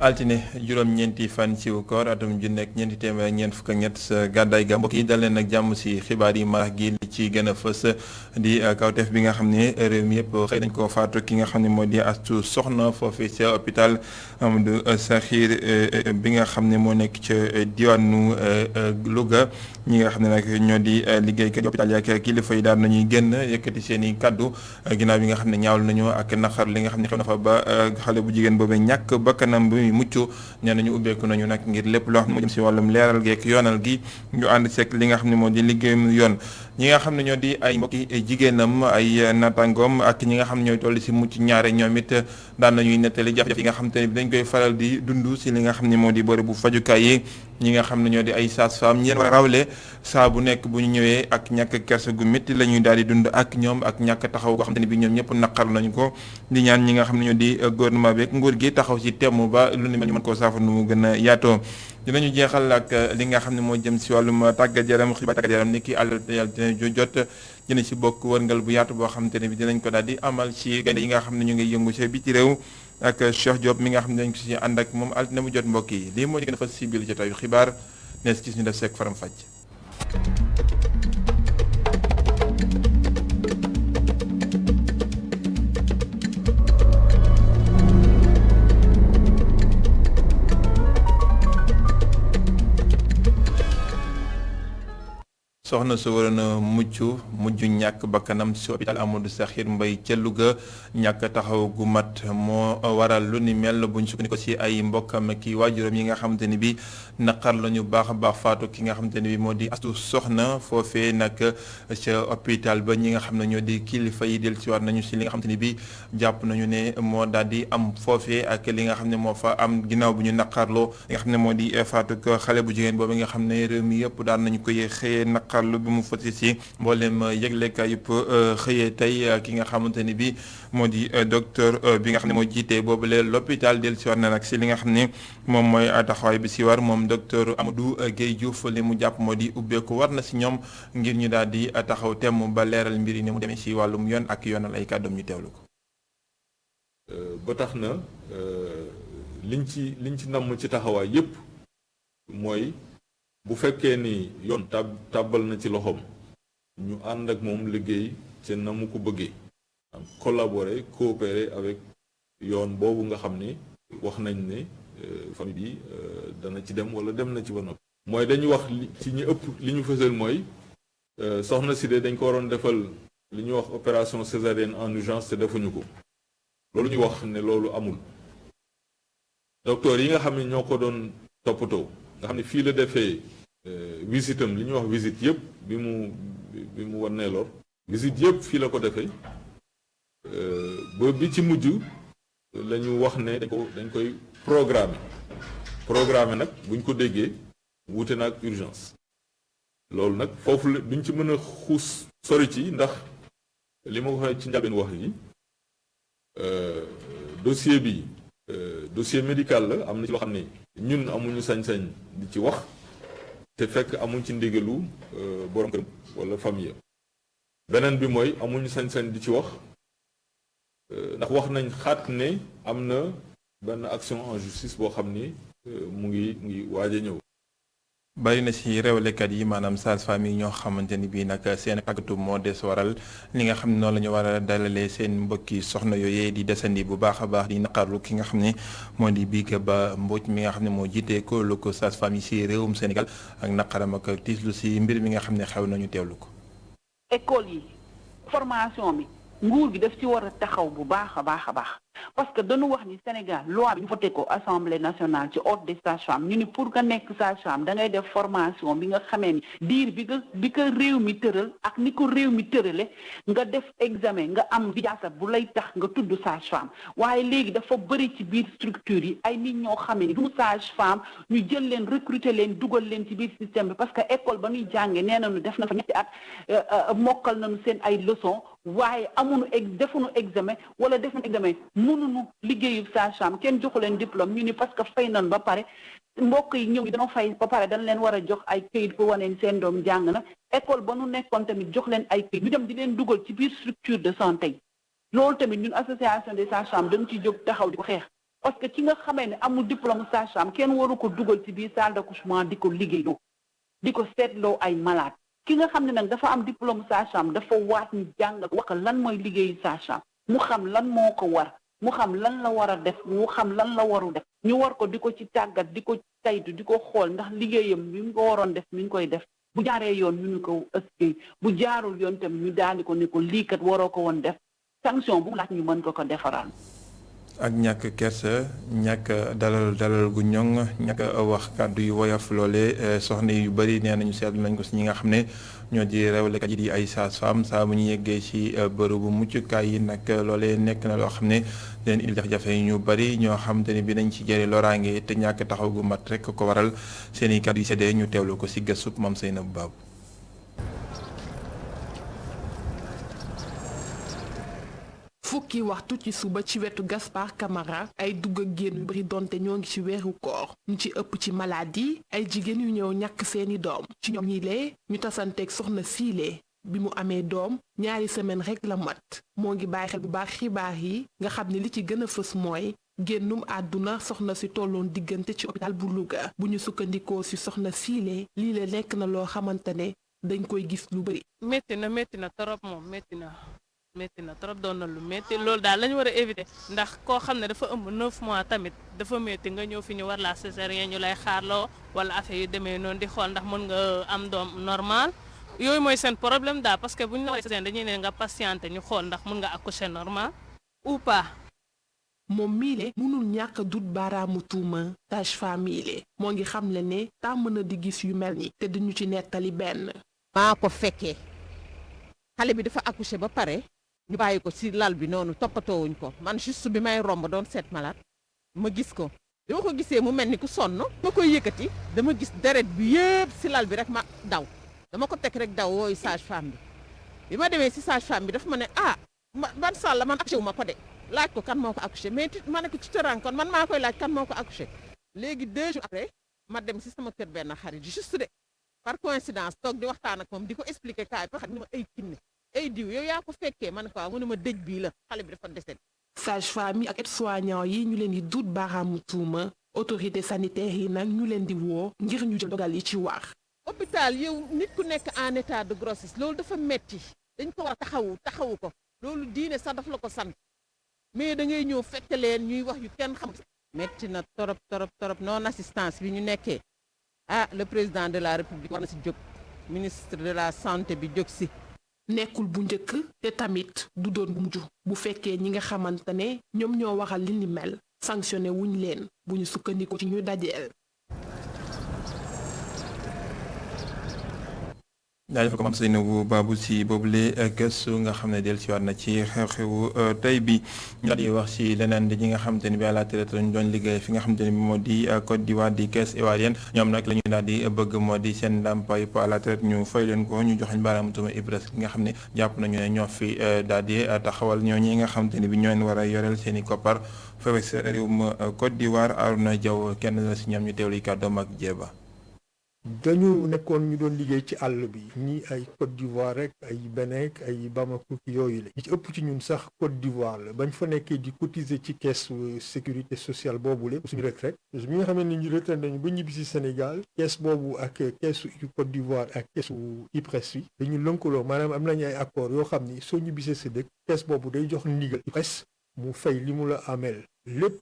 altine juróom-ñeenti fan ci koor atum ju nekk ñeenti téeméer ak ñeent fukk ak ñett sa gàddaay ga mbokk yi dal leen ak jàmm si xibaar yi marax gi li ci gën a fës di kawteef bi nga xam ne réew mi yëpp xëy nañ koo faatu ki nga xam ne moo di Astu Soxna foofee ca hôpital Amadou Sakhir bi nga xam ne moo nekk ca diwaanu Louga ñi nga xam ne nag ñoo di liggéeykat hôpital yi ak kilifa yi daal nañuy génn yëkkati seen i kaddu ginnaaw bi nga xam ne ñaawlu nañu ak naqar li nga xam ne xew na fa ba xale bu jigéen boobee ñàkk bakkanam bi mucc nee nañu ubbeeku nañu nag ngir lépp loo xam ne moo jëm si wàllum leeral geek yoonal gi ñu ànd seeg li nga xam ne moo di liggéeyum yoon ñi nga xam ne ñoo di ay mbokki jigéenam ay natangoom ak ñi nga xam ne ñooy toll si mucc ñaare ñoom it daan nañuy nettali jafe-jafe yi nga xam te ne dañ koy faral di dund si li nga xam ne moo di bërëb bu fajukaay yi ñi nga xam ne ñoo di ay sages-femmes ñeen war a rawle saa bu nekk bu ñu ñëwee ak ñàkk kersa gu métti la ñuy daal di dund ak ñoom ak ñàkk taxaw goo xam te ne bi ñoom ñëpp naqar nañu ko di ñaan ñi nga xam ne ñoo di gouvernement bi ak nguur gi taxaw si temm ba lu ni mel ñu mën koo saafara nu mu gën a yaatoo dinañu jeexal ak li nga xam ne moo jëm si wàllum tàggat yaram xibaar tàggat yaram ni ki àll yàlla dina jot dina si bokk wërngal bu yaatu boo xam te ne bi dinañ ko daal di amal ci gaynde yi nga xam ne ñu ngi yëngu ci biti réew ak Cheikh Diop mi nga xam ne dañ ko si ànd ak moom altine mu jot mbokk yi lii moo di gën a fas si biir jotaayu xibaar nees gis ñu def seek faram fàcc soxna su waroon a mujj ñàkk bakkanam ci hôpital Amadou Sakhir Mbaye ca Louga ñàkk taxaw gu mat moo waral lu ni mel bu ñu sukkandiku ci ay mbokkam ki waajuram yi nga xamante ni bi naqar la ñu baax a baax faatu ki nga xamante ni bi moo di Astu Soxna foofee nag ca hôpital ba ñi nga xam ne ñoo di kilifa yi del ci war nañu ci li nga xamante ni bi jàpp nañu ne moo daal di am foofee ak li nga xam ne moo fa am ginnaaw bu ñu naqarloo li nga xam ne moo di faatu xale bu jigéen boobu nga xam ne réew mi yëpp daan nañu koy xëyee naqar lu bi mu foti si mboolem yëglekaay yëpp xëyee tey ki nga xamante ni bi moo di docteur bi nga xam ne moo jiitee boobule l'hôpital del si war na nag si li nga xam ne moom mooy taxawaay bi si war moom docteur Amadou Guèye Diouf li mu jàpp moo di ubbeeku war na si ñoom ngir ñu daal di taxaw temm ba leeral mbir yi ni mu demee si wàllum yoon ak yoonal ay kàddoom ñu teewlu ko. ba tax na liñ ci namm ci taxawaay yëpp mooy bu fekkee ni yoon tàbbal na ci loxoom ñu ànd ak moom liggéey ci na mu ko bëggee collaborer coopérer avec yoon boobu nga xam ni wax nañ ne famille bi dana ci dem wala dem na ci ba noppi mooy dañu wax ci ñi ëpp li ñu fësal mooy soxna si de dañ ko waroon defal li ñuy wax opération césarienne en urgence te defuñu ko loolu ñu wax ne loolu amul docteur yi nga xam ne ñoo ko doon toppatoo nga xam ne fii la defee visite am li ñuy wax visite yëpp bi mu wannee lor visite yëpp fii la ko defee ba bi ci mujj la ñu wax ne dañ koy programmer nag buñ ko déggee wuute na ak urgence loolu nag foofu la duñ ci mën a xuus sori ci ndax li ma ko waxee ci njëlbeen wax yi dossier bi dossier médical la am na ci loo xam ne ñun amuñu sañ-sañ di ci wax te fekk amuñ ci ndigalu borom këram wala famille beneen bi mooy amuñu sañ-sañ di ci wax ndax wax nañ xaat ne am na benn action en justice boo xam ni mu ngi waaj a ñëw. bari na ci réewlekat yi maanaam sages-femmes yi ñoo xamante ni bii nag seen tàggatu moo des waral li nga xam ne noonu la ñu war a dalalee seen mbokki soxna yooyee di desandi bu baax a baax di naqarlu ki nga xam ne moo di Bigué Ba Mbodj mi nga xam ne moo jiitee kuréelu ko sages-femmes yi ci réewum Sénégal ak naqaram ak tiislu ci mbir mi nga xam ne xew nañu teewlu ko. école yi formation bi nguur gi daf ci war a taxaw bu baax a baax a baax parce que dañu wax ni Sénégal loi bi ñu voté ko assemblée nationale ci ordre des sages-femmes ñu ni pour nga nekk sage-femme da ngay def formation bi nga xamee ni diir bi ko réew mi tëral ak ni ko réew mi tërale nga def examen nga am lijaasa bu lay tax nga tudd sage-femme waaye léegi dafa bëri ci biir structure yi ay nit ñoo xamee ni du sage-femme ñu jël leen recruter leen dugal leen ci biir système bi parce que école ba ñuy jàngee nee nañu def na fa ñetti at mokkal nañu seen ay leçons waaye amuñu defuñu examen wala defuñu examen mënuñu liggéeyu sage-femme kenn joxu leen diplôme ñu ni parce que fay nañ ba pare mbokk yi ñëw yi dañoo fay ba pare dañ leen war a jox ay këyit bu waneen seen doom jàng na école ba nu nekkoon tamit jox leen ay këyit ñu dem di leen dugal ci biir structure de santé yi loolu tamit ñun association des sages-femmes dañ ci jóg taxaw di ko xeex parce que ki nga xamee ne amul diplôme sage-femme kenn waru ko dugal ci biir salle d'accouchement di ko liggéeyloo di ko seetloo ay malade ki nga xam ne nag dafa am diplôme sage-femme dafa waat ñu jàng wax lan mooy liggéeyu sage-femme mu xam lan moo ko war mu xam lan la war a def mu xam lan la waru def ñu war ko di ko ci tàggat di ko saytu di ko xool ndax liggéeyam bi mu ko waroon def mi ngi koy def bu jaaree yoon ñu ni ko ëskey bu jaarul yoon tamit ñu daal di ko ni ko lii kat waroo ko woon def sanction bu laaj ñu mën ko defaral. ak ñàkk kersa ñàkk dalal gu ñoŋ ñàkk wax kàddu yu woyof loole soxna yu bëri nee nañu seetlu nañ ko si ñi nga xam ne ñoo di réewlekat yi di ay sages-femmes saa bu ñu yeggee ci bërëbu muccukaay yi nag loolee nekk na loo xam ne leen il jafe-jafe yi ñu bëri ñoo xam te ne bi nañ ci jëre loraange te ñàkk taxaw gu mat rek ko waral seen i kàddu yi seddee ñu teewlu ko si gëstub Mame Seynabou Babou. fukki waxtu ci suba ci wetu Gaspard Camara ay dugg ak génn yu bari donte ñoo ngi ci weeru koor ñu ci ëpp ci maladie ay jigéen yu ñëw ñàkk seeni doom ci ñoom ñi lee ñu tasanteeg soxna siile bi mu amee doom ñaari semaine rekk la mat moo ngi bàyyi xel bu baax xibaar yi nga xam ne li ci gën a fës mooy génnum àdduna soxna si tolloon diggante ci hôpital bu Louga bu ñu sukkandikoo ci soxna siile lii la nekk na loo xamante ne dañ koy gis lu bari. métti na trop moom métti na trop doon na lu métti loolu daal lañu war a éviter ndax koo xam ne dafa ëmb 9 mois tamit dafa métti nga ñëw fi ñu war la césarienne ñu lay xaarloo wala affaire yu demee noonu di xool ndax mën nga am doom normal yooyu mooy seen problème daal parce que bu ñu la waxee césarienne dañuy ne nga patienter ñu xool ndax mën nga accoucher normal ou pas. moom miile mënul ñàkk a dut baaraamu tuuma sage-femme miile moo ngi xamle ne tàmm na di gis yu mel ni te duñu ci nettali benn. maa ko fekkee xale bi dafa accoucher ba pare. ñu bàyyi ko ci lal bi noonu toppatoowuñ ko man juste bi may romb doon seet malade ma gis ko bi ma ko gisee mu mel ni ku sonn ma koy yëkkati dama gis deret bi yëpp ci lal bi rek ma daw dama ko teg rek daw wooyu sage-femme bi ma demee ci sage-femme bi dafa ma ne ban sàll man accouché wu ma ko de laaj ko kan moo ko accouché mais ma ne ko ci tëran kon man maa koy laaj kan moo ko accouché léegi 2 jours après ma dem ci sama kër benn xarit juste de par coïncidence toog di waxtaan ak moom di ko expliquer kaay ba xam ne ma ay kinne ay diw yow yaa ko fekkee man quoi mu ne ma dëj bii la xale bi dafa décédé. sage-femme yi ak aide-soignant yi ñu leen di duut baaraamu tuuma autorité sanitaire yi nag ñu leen di woo ngir ñu jël dogal yi ci war. hôpital yow nit ku nekk en état de grossesse loolu dafa metti dañ ko war a taxawu ko loolu diine sax daf la ko sant mais da ngay ñëw fekk leen ñuy wax yu kenn xam. metti na torop non assistance bi ñu nekkee le président de la république war na si jóg ministre de la santé bi jóg si. nekkul bu njëkk te tamit du doon bu mujj bu fekkee ñi nga xamante ne ñoom ñoo waxal li ni mel sanctionné wuñ leen bu ñu sukkandiku ci ñu dajeel. jaajëfal ko Mame Seynabou Babou si boobule gëstu nga xam ne dellusiwaat na ci xew-xewu tey bi ñu daal di wax ci leneen di ñi nga xamante ni bi à la traite lañu doon liggéey fi nga xamante ni bi moo di Côte d'Ivoire di caisse ivoirienne ñoom nag la ñu daal di bëgg moo di seen ndàmpaay à la traite ñu fay leen ko ñu joxañ baaraamu tuuma IPRES gi nga xam ne jàpp nañu ne ñoo fi daal di taxawal ñoo ñi nga xamante ni bi ñoo leen war a yoreel seen i koppar fewek sa réewum Côte d'Ivoire Arouna Diaw kenn la si ñoom ñu teewlu kàddoom ak Jeeba. dañu nekkoon ñu doon liggéey ci àll bi ñii ay Côte d'Ivoire rek ay Bénin ay Bamako yooyu la ñi ci ëpp ci ñun sax Côte d'Ivoire la bañ fa nekkee di cotiser ci caisse sécurité sociale boobule suñu retraite bi nga xam ne ñu retraite nañu ba ñibbi si Sénégal caisse boobu ak caisse Côte d'Ivoire ak caisse IPRES yi dañu lënkaloo maanaam am nañu ay accord yoo xam ni soo ñibbisee sa dëkk caisse boobu day jox ndigal IPRES mu fay li mu la ameel lépp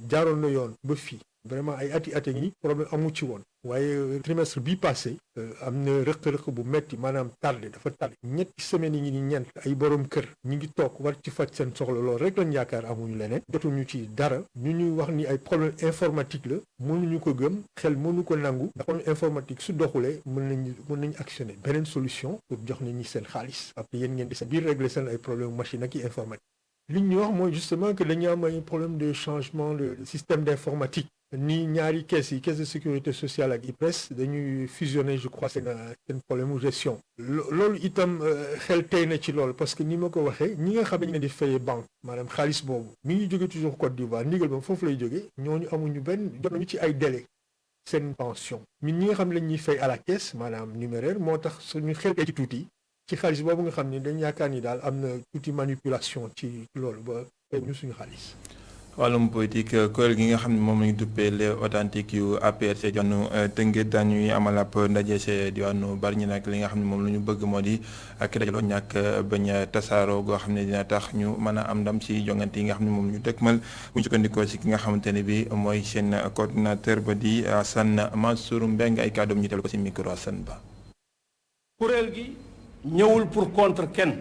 jaaroon na yoon ba fii vraiment ay ati ngi problème amu ci woon waaye trimestre bii passé am na rëq-rëq bu metti maanaam dafa tardé ñetti semaines yi ni ñeent ay borom kër ñu ngi toog war ci faj seen soxla loolu rek lañ yaakaar amuñu leneen jotuñu ci dara ñu ñuy wax ni ay problème informatique la mënuñu ko gëm xel mënu ko nangu ndax problème informatique su doxulee mën nañu actionner beneen solution pour jox nit ñi seen xaalis après yéen ngeen di seen biir régler seen ay problème machine ak i informatique li ñu wax mooy justement que dañu am ay problème de changement de système d'informatique ni ñaari caisse de sécurité sociale ak IPRES dañuy fusionner je crois seen problème mu gestion loolu itam xel tey na ci loolu parce que ni ma ko waxee ñi nga xam ne di fayee banque maanaam xaalis boobu mi ngi jóge toujours Côte d'Ivoire ndigal ba foofu lay jóge ñooñu amuñu jot nañu ci ay délai seen pension ñi nga xam ne la ñuy fay à la caisse maanaam numéraire moo tax suñu xel tey ci tuuti ci xaalis boobu nga xam ni dañ yaakaar ni daal am na tuuti manipulation ci loolu ba ñu suñu xaalis wàllum politique kuréel gi nga xam ne moom la ñu duppee les authentiques yu APR ci diwaanu Tëngéej dañuy amal ab ndaje ci diwaanu Bargny nag li nga xam ne moom la ñu bëgg moo di ak dajaloo ñàkk bañ a tasaaroo goo xam ne dina tax ñu mën a am ndam ci jongante yi nga xam ne moom ñu dëkkmal bu ñu sukkandikoo ci ki nga xamante ne bi mooy seen coordinateur ba di Assane Mansour Mbengue ay kàddoom ñu teewlu ko ci micro Assane Ba. kuréel gi ñëwul pour contre kenn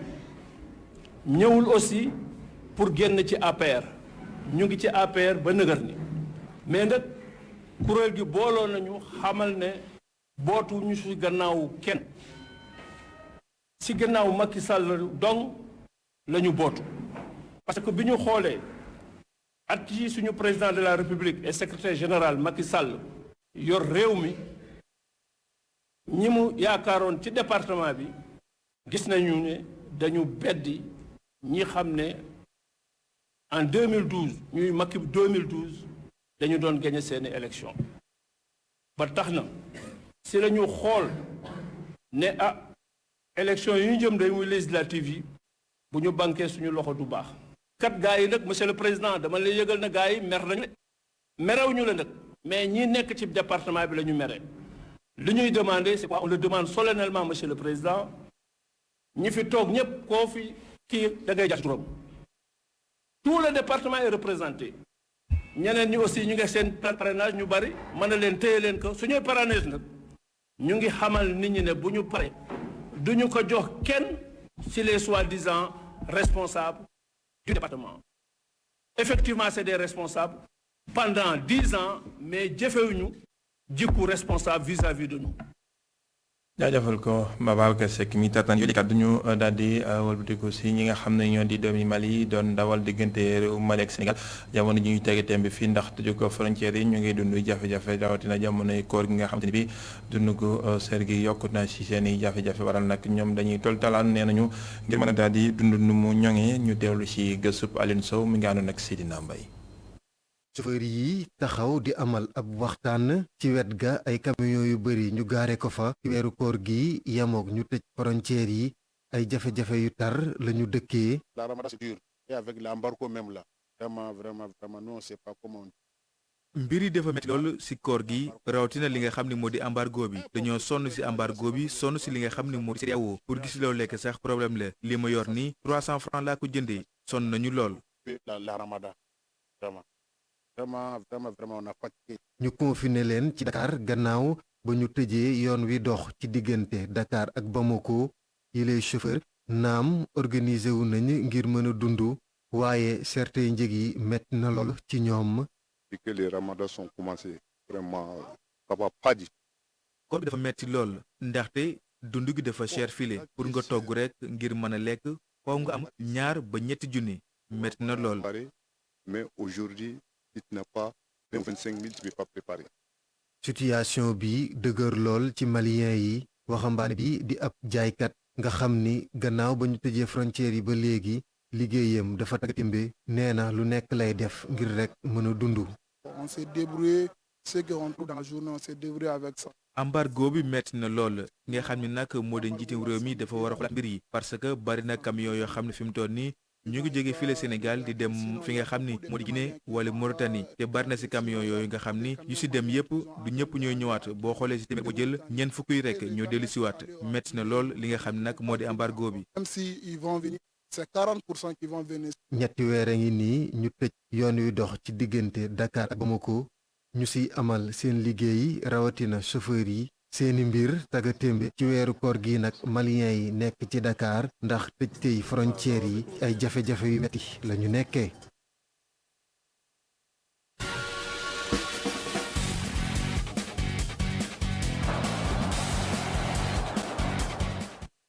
ñëwul aussi pour génn ci APR. ñu ngi ci APR ba nëgër ni mais nag kuréel gi booloo nañu xamal ne bootu ñu ci gannaaw kenn ci gannaaw Macky Sall dong la ñu bootu parce que bi ñu xoolee at yi suñu président de la République et secrétaire général Macky Sall yor réew mi ñi mu yaakaaroon ci département bi gis nañu ne dañu beddi ñi xam ne en 2012 ñuy Macky 2012 dañu doon gagné seeni élection ba tax na si la ñu xool ne élection yi ñu jëm day muy législative yi bu ñu banquee suñu loxo du baax. kat gars yi nag monsieur le président dama lay yëgal na gars yi mer nañu merew ñu la nag mais ñi nekk ci département bi la ñu mere li ñuy demander c'est quoi on le demande solennellement monsieur le président ñi fi toog ñëpp koo fi kii da ngay jax turam. Tout le département est représenté ñeneen ñi aussi ñu ngi seen parrainage ñu bari mën na leen téye leen ko suñuy parrainage nag ñu ngi xamal nit ñi ne bu ñu pare duñu ko jox kenn ci les soi-disant responsables du département. Effectivement c'est des responsables pendant 10 ans mais jëfewuñu jikku responsable vis-à-vis de nous. jaajëfal ko Babacar Seck mi taataan yooyu kàddu ñu daal di wëlbatiku si ñi nga xam ne ñoo di doomi Mali doon dawal diggante réew Mali ak Sénégal jamono ji ñuy tege temb fii ndax tëju ko frontière yi ñu ngi dund jafe-jafe rawatina jamonoy koor gi nga xam te ne bi dund ko seer gi yokku na si seen i jafe-jafe waral nag ñoom dañuy toltalaan nee nañu ngir mën a daal di dund nu mu ñoŋee ñu teewlu si gëstub Aline Sow mi ngi àndoon ak Sidina Mbaye. chauffeur yi taxaw di amal ab waxtaan ci wet ga ay camion yu bari ñu gaare ko fa ci weeru koor gi yemoog ñu tëj frontière yi ay jafe-jafe yu tar la ñu dëkkee. La ramadan c'est dur et avec l'embargo même là vraiment nous on sait pas comment. mbir yi dafa metti lool ci koor gi rawatina li nga xam ne moo di embargo bi dañoo sonn ci embargo bi sonn ci li nga xam ne moo di CEDEAO pour gis loo lekk sax problème la li ma yor ni 300 francs laa ko jëndee sonn nañu lool. la ramadan vraiment on a fatigué. ñu confiné leen ci Dakar gannaaw ba ñu tëjee yoon wi dox ci diggante Dakar ak Bamako yi lay chauffeur naam organisé wu nañu ngir mën a dund waaye certains njëg yi metti na lool ci ñoom. depuis que les ramadans sont commencés vraiment ça va pas du. koor bi dafa metti lool ndaxte dund gi dafa cher file pour nga togg rek ngir mën a lekk faaw nga am 2 ba 3 junni metti na lool. mais aujourd'hui si tu n'as pas 25 000 tu peux pas préparer. situation bi dëgër lool ci malien yi waxambaane bi di ab jaaykat nga xam ni gannaaw ba ñu tëjee frontières yi ba léegi liggéeyam dafa taggatémbe nee na lu nekk lay def ngir rek mën a dund. on s'est débrouillé ce qu'on trouve dans la journée on s'est débrouillé avec ça. embargo bi metti na lool nga xam ni nag moo di njiitum réew mi dafa war a xoolaat mbir yi parce que bari na camion yoo xam ne fi mu toll nii ñu ngi jóge fii la Sénégal di dem fi nga xam ni moo di Guinée wala Mauritanie te bari na ci camion yooyu nga xam ni yu ci dem yépp du ñëpp ñooy ñëwaat boo xoolee ci téeméer boo jël ñeent fukk yi rek ñoo dellu siwaat metti na lool li nga xam ni nag moo di embargo bi. même si ils vont venir c'est 40% qui vont venir. ñetti weer a ngi nii ñu tëj yoon wi dox ci diggante Dakar ak Bamako ñu ci amal seen liggéey rawatina chauffeur yi. seeni mbir taggatémbe ci weeru koor gi nag malien yi nekk ci Dakar ndax tëj tey frontières yi ay jafe-jafe yu metti la ñu nekkee.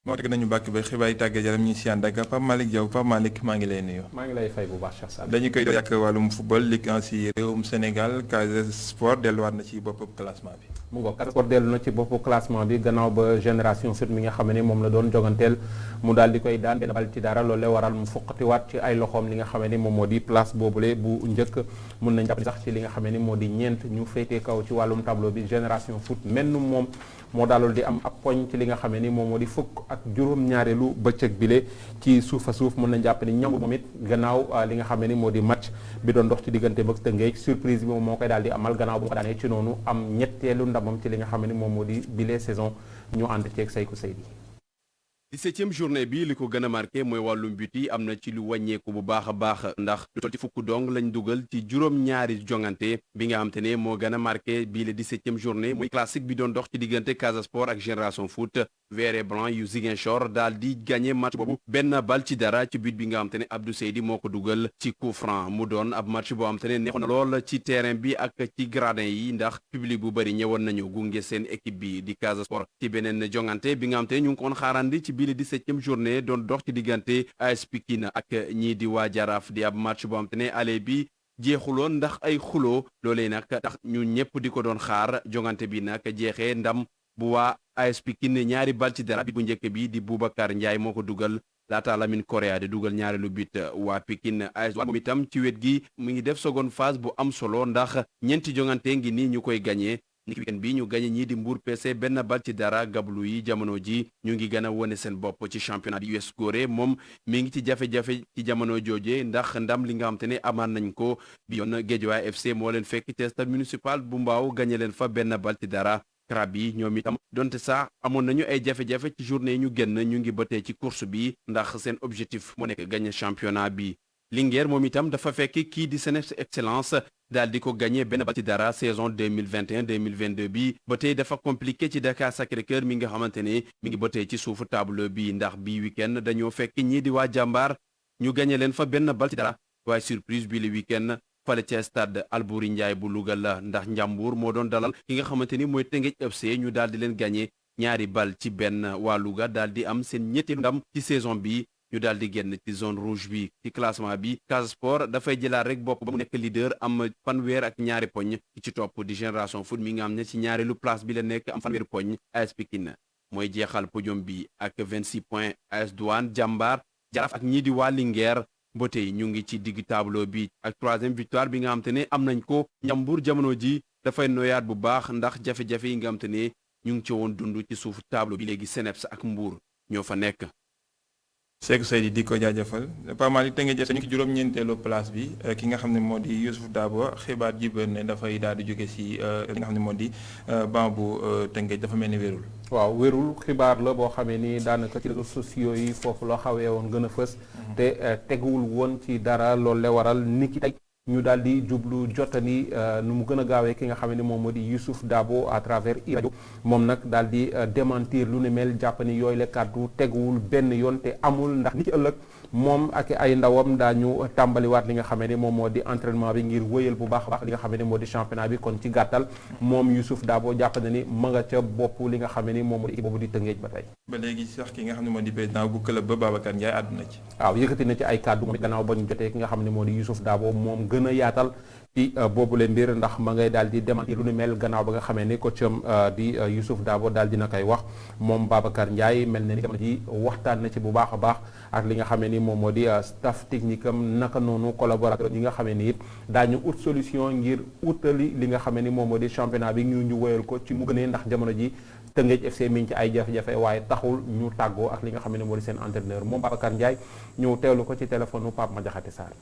moo teg nañu bàkk ba xibaar yi tàggat yaram ñu si ànd ak Pape Malick Diaw Pape Malick maa ngi lay nuyu. maa ngi lay fay bu baax Cheikh Sall. dañu koy doon yàq wàllum football Ligue 1 si réewum Sénégal Casa Sport delluwaat na ci bopp classement bi. mu ngoog Casa Sport dellu na ci bopp classement bi gannaaw ba Génération Foot mi nga xam ne moom la doon joganteel mu daal di koy daan benn bal ci dara loolu waral mu foqatiwaat ci ay loxoom li nga xam ne moom moo di place boobule bu njëkk mun nañ jàpp sax ci li nga xam ne moo di ñeent ñu féetee kaw ci wàllum tableau bi Génération Foot menn moom moo daalul di am ab poñ ci li nga xam ne moom moo di fukk ak ak juróom-ñaareelu bëccëg bile ci suuf a suuf mën nañ jàpp ni Njambur moom it gannaaw li nga xam ne ni moo di match bi doon dox ci diggante ak Tëngéej surprise bi moom moo koy daal di amal gannaaw bu mu ko daanee ci noonu am ñetteelu ndamam ci li nga xam ne ni moom moo di bile saison ñu ànd ceeg Sayku Seydi. 17e journée bi li ko gën a marqué mooy wàllum but yi am na ci lu wàññeeku bu baax a baax ndax lu toll ci fukk dong lañ dugal ci juróom-ñaari jongante bi nga xam te ne moo gën a marqué bii le 17e journée muy classique bi doon dox ci diggante Casa Sport ak Génération Foot vert et blanc yu Ziguinchor daal di gagné match boobu benn bal ci dara ci but bi nga xam te ne Abdou Seydi moo ko dugal ci coup franc mu doon ab match boo xam te ne neexoon na lool ci terrain bi ak ci gradin yi ndax public bu bëri ñëwoon nañu gunge seen équipe bi di Casa Sport ci beneen jongante bi nga xam te ne ñu ngi ko woon xaarandi ci bii le 17e journée doon dox ci diggante AS Pikine ak ñii di waa Jaraaf di ab match boo xam te ne aller bi jeexuloon ndax ay xuloo loolee nag tax ñu ñëpp di ko doon xaar jongante bi nag jeexee ndam bu waa AS Pikine ñaari bal ci dara bi bu njëkk bi di Boubacar Ndiaye moo ko dugal laata Lamine Correa di dugal ñaareelu but waa Pikine AS moom itam ci wet gi mu ngi def seconde phase bu am solo ndax ñeenti jongante ngi nii ñu koy gagné niki weekend bi ñu gagné ñii di Mbour PC benn bal ci dara gablu yi jamono ji ñu ngi gën a wone seen bopp ci championnat bi US Gorée moom mi ngi ci jafe-jafe ci jamono jooje ndax ndam li nga xam te ne amaan nañ ko bi yoon Guédiawaye FC moo leen fekk ci stade municipal bu Mbao gagné leen fa benn bal ci dara crab yi ñoom itam donte sax amoon nañu ay jafe-jafe ci journée yi ñu génn ñu ngi bëtee ci course bi ndax seen objectif moo nekk gagné championnat bi Linguère moom itam dafa fekk kii di Seneps Excellence daal di ko gagné benn bal ci dara saison 2021-2022 bi ba tey dafa compliqué ci Dakar Sacré-Cœur mi nga xamante ne mi ngi ba tey ci suufu tableau bi ndax bii week-end dañoo fekk ñii di waa jàmbaar ñu gagné leen fa benn bal ci dara waaye surprise bi le week-end fale ca stade Albouri Ndiaye bu Louga la ndax Njàmbur moo doon dalal ki nga xamante ni mooy Teungueth FC ñu daal di leen gagné ñaari bal ci benn waa Louga daal di am seen ñetteelu ndam ci saison bi ñu daal di génn ci zone rouge bi ci classement bi Casa Sport dafay jëlaat rek bopp ba mu nekk leader am fanweer ak ñaari poñ ci topp di Génération Foot mi nga xam ne ci ñaareelu place bi la nekk am fanweeri poñ AS Pikine mooy jeexal podium bi ak 26 points AS Douane Jàmbaar Jaraaf ak ñii di waa Linguère ba tey ñu ngi ci digg tableau bi ak troisième victoire bi nga xam te ne am nañ ko Njàmbur jamono ji dafay noyaat bu baax ndax jafe-jafe yi nga xam te ne ñu ngi ci woon dund ci suufu tableau bi léegi Seneps ak Mbour ñoo fa nekk. Seydou Seydi di ko jaajëfal pas mal Teungueth FC ñu ngi ci juróom-ñeenteelu place bi ki nga xam ne moo di Youssouf Dabo xibaar jibër ne dafay daal di jóge si li nga xam ne moo di banc bu Teungueth dafa mel ni wérul. waaw wérul xibaar la boo xamee ni daanaka ci réseaux sociaux yi foofu la xawee woon gën a fës. te teguwul woon ci dara loolu la waral niki tey ñu daal di jublu jotani nu mu gën a gaawee ki nga xam ne moom moo di Youssouf Dabo à travers iRadio moom nag daal di démentir lu ne mel jàpp ni yooyu la kàddu teguwul benn yoon te amul ndax ni ci ëllëg moom ak ay ndawam daañu tàmbaliwaat li nga xam ne moom moo di entraînement bi ngir wëyal bu baax a baax li nga xam ne moo di championnat bi kon ci gàttal moom Youssouf Dabo jàpp na ni ma nga ca bopp li nga xam ne moom moo di équipe boobu di Teungueth ba tey. ba léegi sax ki nga xam ne moo di président bu club ba Babacar Ndiaye àdduna ci. waaw yëkkati na ci ay kàddu gannaaw ba ñu jotee ki nga xam ne moo di Youssouf Dabo moom gën a yaatal ci boobule mbir ndax ma ngay daal di démentir lu ni mel gannaaw ba nga xamee ni coacham di Youssouf Dabo daal dina koy wax moom Babacar Ndiaye mel na ni jamono ji waxtaan na ci bu baax a baax ak li nga xamee ni moom moo di staff technique am naka noonu collaborateur yi nga xamee ni it daañu ut solution ngir utali li nga xamee ni moom moo di championnat bi ñu woyal ko ci mu gënee ndax jamono ji Teungueth FC mi ngi ci ay jafe-jafe waaye taxul ñu tàggoo ak li nga xam ne moo di seen entraîneur moom Babacar Ndiaye ñu teewlu ko ci téléphone Pape Madiakhaté Sarr.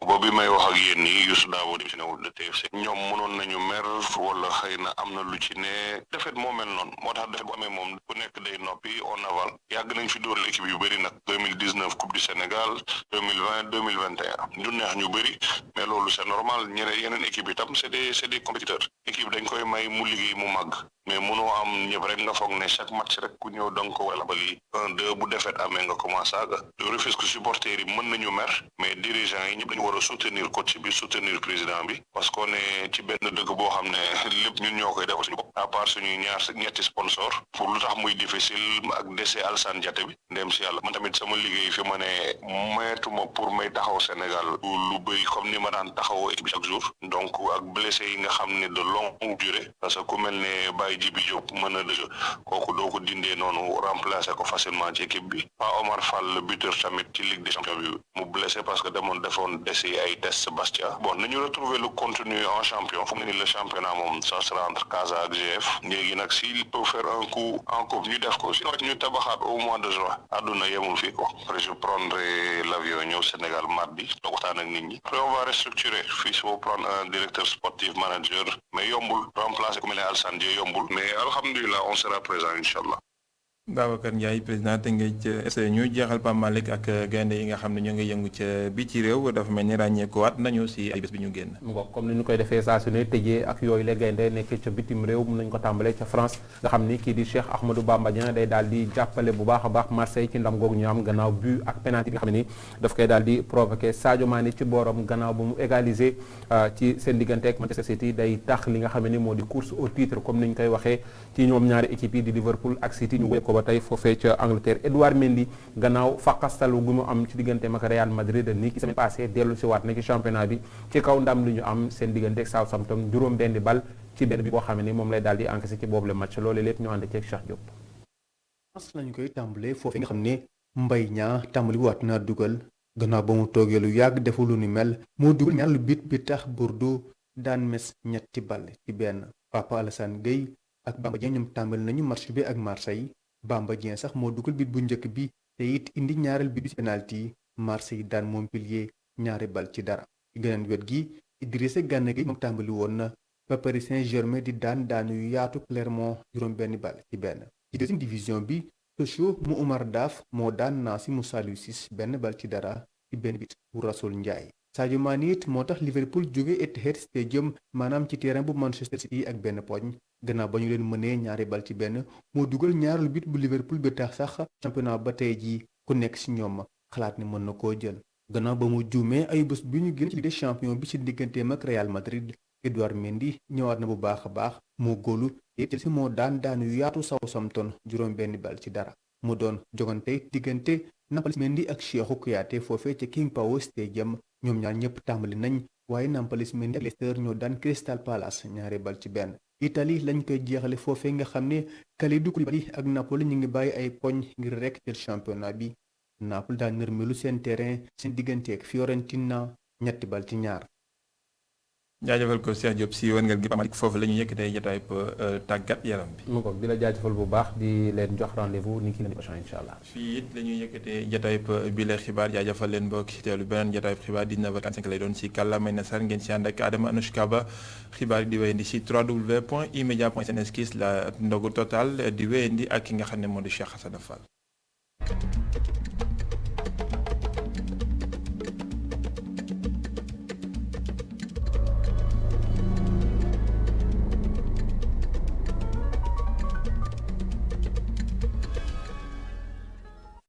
boobu bi may wax ak yéen nii Youssouf Dabo di si newul de TFC ñoom mënoon nañu mer wala xëy na am na lu ci ne defet moo mel noonu moo tax defet bu amee moom ku nekk day noppi on aval yàgg nañ fi dóor l'équipe yu bëri nag 2019 coupe du Sénégal 2020 2021 ñu neex ñu bëri mais loolu c'est normal yeneen équipe itam c'est des compétiteurs équipe dañ koy may mu liggéey mu màgg mais mënoo am ñëpp rek nga foog ne chaque match rek ku ñëw danga ko wala bali 1-2 bu defet amee nga commencé aga le Rufisque supporters yi mën nañu mer mais dirigeants yi ñëpp dañu war a soutenir coach bi soutenir président bi parce qu'on est ci benn dëgg boo xam ne lépp ñun ñoo koy defal suñu bopp à part suñuy ñetti sponsor pour lu tax muy difficile ak décès Alassane Diaté bi ndem si yàlla man tamit sama liggéey fi ma ne mayetuma pour may taxaw Sénégal lu bëri comme ni ma daan taxawoo équipe chaque jour donc ak blessé yi nga xam ne de longue durée parce que ku mel ne Baye Djibi Diop meneur de jeu kooku doo ko dindee noonu remplacer ko facilement ci équipe bi Pa Omar Fall le buteur tamit ci Ligue des Champions bi mu blessé parce que defoon desi ay test Bastia bon nañu retrouver le contenu en champion fu mu ne ni le championnat moom ça sera entre Casa ak GF léegi nag s'il peut faire un coup en coupe ñu def ko sinon ñu tabaxaat au mois de juin àdduna yemul fii quoi après je prendrai l'avion ñëw Sénégal mardi toog waxtaan ak nit ñi après on va restructurer fii il faut prendre un directeur sportif manager mais yombul remplacer ku mel ne Alassane Dieye yombul mais alhamdulilah on sera présent inchallah Babacar Ndiaye président Teungueth FC ñu jeexal Pape Malick ak gaynde yi nga xam ne ñoo ngi yëngu ca bi ci réew dafa mel ni ràññeekuwaat nañu si ay bés bi ñu génn. mu ngoog comme ni ñu koy defee saa su ne tëjee ak yooyu la gaynde nekk ca bitim réew mun nañ ko tàmbalee ca France nga xam ni kii di Cheikh Ahmadou Bamba Dieng day daal di jàppale bu baax a baax Marseille ci ndam googu ñu am gannaaw but ak penalty bi nga xam ne ni daf koy daal di provoqué Sadio Mané ci booram gannaaw ba mu égaliser ci seen diggante ak Manchester City day tax li nga xam ne ni moo di course au titre comme ni ñu koy waxee ci ñoom ñaari équipe yi di Liverpool ak City ñu wéy ko ba tey foofee ca Angleterre. Edouard Mendy gannaaw faqastalu gu mu am ci digganteem ak Real Madrid ni ki semaine passée dellu si waat na ci championnat bi ci kaw ndam lu ñu am seen diggante ak Southampton juróom benn bal ci benn bi boo xam ne ni moom lay daal di encaissé ci boobu le match loolu lépp ñu ànd ceeg Cheikh Diop. lañu koy tàmbalee foofu nga xam ne Mbaye Niang tàmbali waat naa dugal gannaaw ba mu toogee lu yàgg deful lu ni mel moo dugal ñaar lu bit bi tax Bordeaux daan Metz ñetti bal ci benn Papa Alassane Gueye ak Bamba Dieng ñoom tàmbali nañu match bi ak Marseille Bamba Dieng sax moo dugal bit bu njëkk bi te it indi ñaareel bit bi ci penalty Marseille daan Montpellier ñaari bal ci dara ci geneen wet gi Idrissa Gana Gueye moom tàmbali woon na ba Paris Saint-Germain di daanu yu yaatu Clermont juróom benn bal ci benn ci deuxième division bi Sochaux mu Oumar Daf moo daan Nancy mu Saliou Ciss benn bal ci dara ci benn bit bu Rassoul Ndiaye Sadio Mané it moo tax Liverpool jóge Etihad Stadium maanaam ci terrain bu Manchester City ak benn poñ gannaaw ba ñu leen mënee ñaari bal ci benn moo dugal ñaareelu bit bu Liverpool bi tax sax championnat ba tey jii ku nekk ci ñoom xalaat ne mën na koo jël gannaaw ba mu juumee ay bés bi ñu génn ci Ligue des Champions bi ci digganteem ak Real Madrid Edouard Mendy ñëwaat na bu baax a baax moo góolu te Chelsea moo daan yu yaatu Southampton juróom benn bal ci dara mu doon jogante diggante Nampalys Mendy ak Cheikhou Kouyaté foofee ca King Power Stadium ñoom ñaar ñëpp tàmbali nañ waaye Nampalys Mendy ak Leicester ñoo daan Crystal Palace ñaari bal ci benn Italie lañ koy jeexale foofee nga xam ne Kalidou Koulibaly ak Napoli ñu ngi bàyyi ay poñ ngir rekk jël championnat bi Napoli daan nërmelu seen terrain seen diggante ak Fiorentina ñetti bal ci ñaar. jaajëfal ko Cheikh Diop si wërngal gi Pape Malick foofu la ñu yëkkatee jotaay tàggat yaram bi. mu ko di la jaajëfal bu baax di leen jox rendez-vous ni ki leen prochain incha allah. fii it la ñuy yëkkatee jotaay bi la xibaar jaajëfal leen mbokk ci teelu beneen jotaay xibaar 19h45 lay doon si kàllaamay nasaraan ngeen si ànd ak Adama Anouchka Ba xibaar yi di wéyandi si www.emedia.sn la ndogu total di wéyandi ak ki nga xam ne moo di Cheikh Hassana Fall.